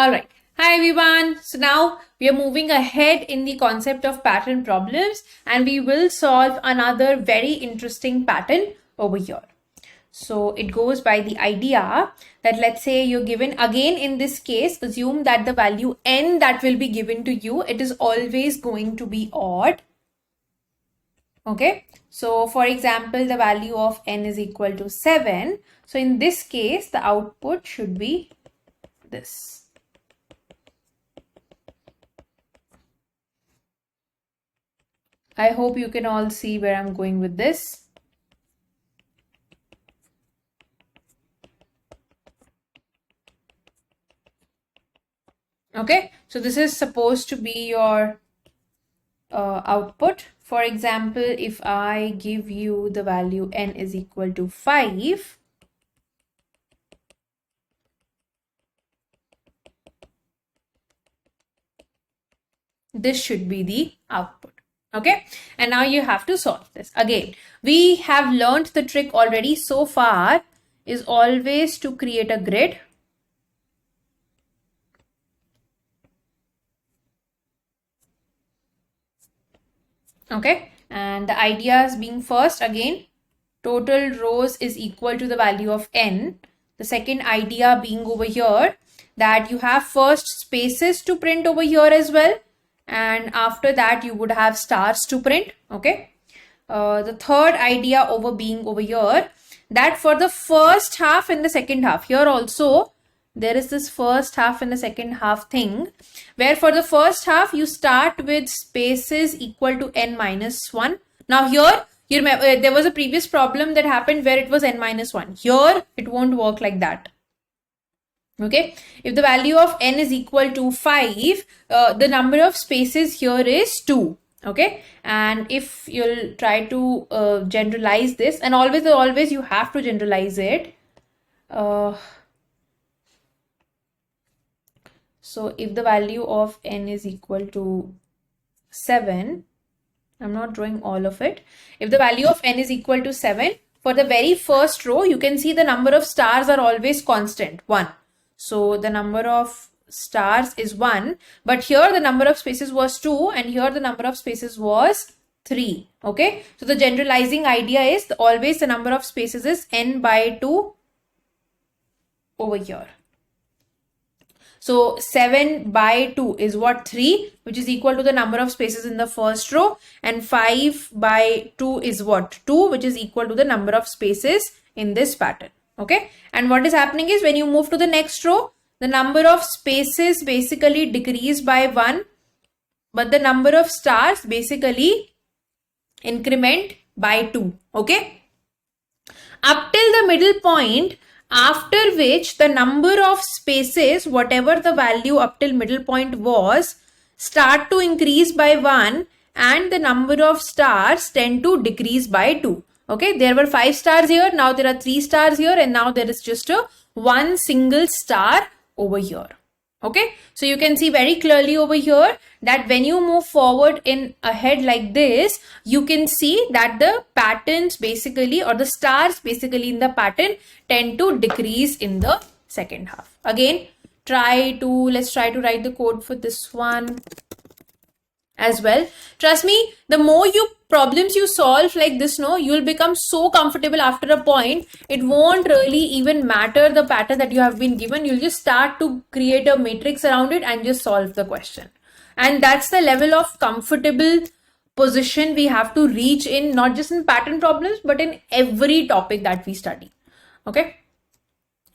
All right. Hi everyone. So now we are moving ahead in the concept of pattern problems and we will solve another very interesting pattern over here. So it goes by the idea that let's say you're given again in this case, assume that the value n that will be given to you, it is always going to be odd. Okay. So for example, the value of n is equal to 7. So in this case, the output should be this. I hope you can all see where I'm going with this. Okay, so this is supposed to be your output. For example, if I give you the value n is equal to 5, this should be the output. Okay, and now you have to solve this. Again, we have learned the trick already so far is always to create a grid. Okay, and the ideas being first, again, total rows is equal to the value of n. The second idea being over here that you have first spaces to print over here as well, and after that you would have stars to print. Okay, the third idea being over here that for the first half and the second half, here also there is this first half and the second half thing, where for the first half you start with spaces equal to n minus 1. Now here you remember there was a previous problem that happened where it was n minus 1. Here it won't work like that. Okay, if the value of n is equal to 5, the number of spaces here is 2. Okay, and if you'll try to generalize this, and always you have to generalize it. So if the value of n is equal to 7, I'm not drawing all of it. If the value of n is equal to 7, for the very first row, you can see the number of stars are always constant, 1. So the number of stars is 1, but here the number of spaces was 2 and here the number of spaces was 3. Okay, so the generalizing idea is always the number of spaces is n by 2 over here. So 7 by 2 is what? 3, which is equal to the number of spaces in the first row, and 5 by 2 is what? 2, which is equal to the number of spaces in this pattern. Okay, and what is happening is when you move to the next row, the number of spaces basically decrease by 1, but the number of stars basically increment by 2. Okay, up till the middle point, after which the number of spaces, whatever the value up till middle point was, start to increase by 1 and the number of stars tend to decrease by 2. Okay, there were 5 stars here, now there are 3 stars here, and now there is just a 1 single star over here. Okay, so you can see very clearly over here that when you move forward in ahead like this, you can see that the patterns basically, or the stars basically in the pattern, tend to decrease in the second half. Again, let's try to write the code for this one as well. Trust me, the more problems you solve like this, you'll become so comfortable after a point. It won't really even matter the pattern that you have been given. You'll just start to create a matrix around it and just solve the question. And that's the level of comfortable position we have to reach in, not just in pattern problems, but in every topic that we study. Okay.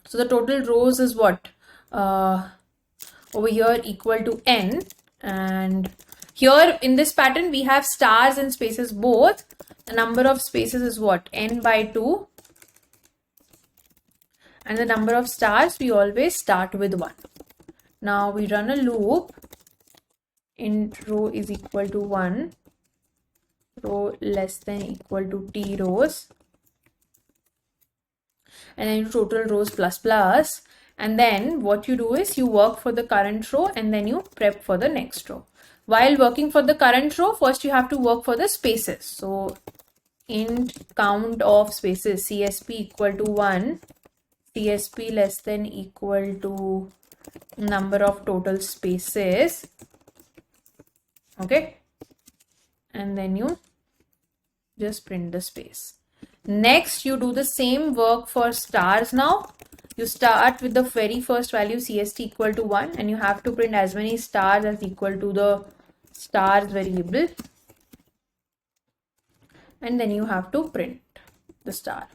So the total rows is what? Over here equal to n, and here in this pattern, we have stars and spaces both. The number of spaces is what? N by 2. And the number of stars, we always start with 1. Now we run a loop. Int row is equal to 1. Row less than equal to t rows. And then you total rows plus plus. And then what you do is you work for the current row and then you prep for the next row. While working for the current row, first you have to work for the spaces. So int count of spaces, CSP equal to 1, CSP less than equal to number of total spaces. Okay, and then you just print the space. Next, you do the same work for stars now. You start with the very first value CST equal to 1 and you have to print as many stars as equal to the stars variable. And then you have to print the star.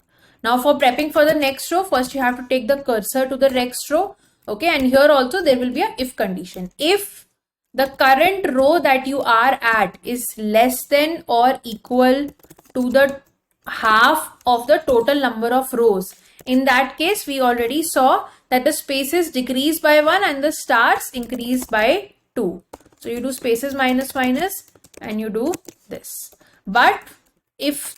Now for prepping for the next row, first you have to take the cursor to the next row. Okay, and here also there will be a if condition. If the current row that you are at is less than or equal to the half of the total number of rows, in that case we already saw that the spaces decrease by 1 and the stars increase by 2. So you do spaces minus minus and you do this. But if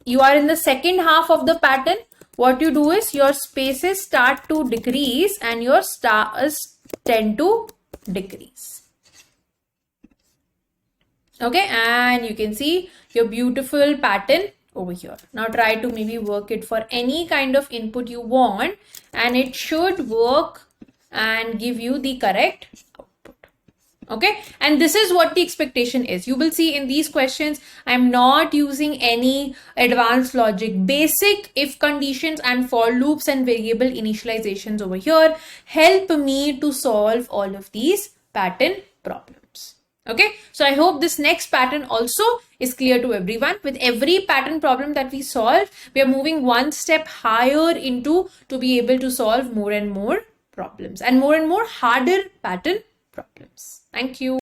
you are in the second half of the pattern, what you do is your spaces start to decrease and your stars tend to decrease. Okay, and you can see your beautiful pattern over here. Now try to maybe work it for any kind of input you want and it should work and give you the correct output. Okay, and this is what the expectation is. You will see in these questions, I'm not using any advanced logic. Basic if conditions and for loops and variable initializations over here help me to solve all of these pattern problems. Okay, so I hope this next pattern also is clear to everyone. With every pattern problem that we solve, we are moving one step higher into to be able to solve more and more problems and more harder pattern problems. Thank you.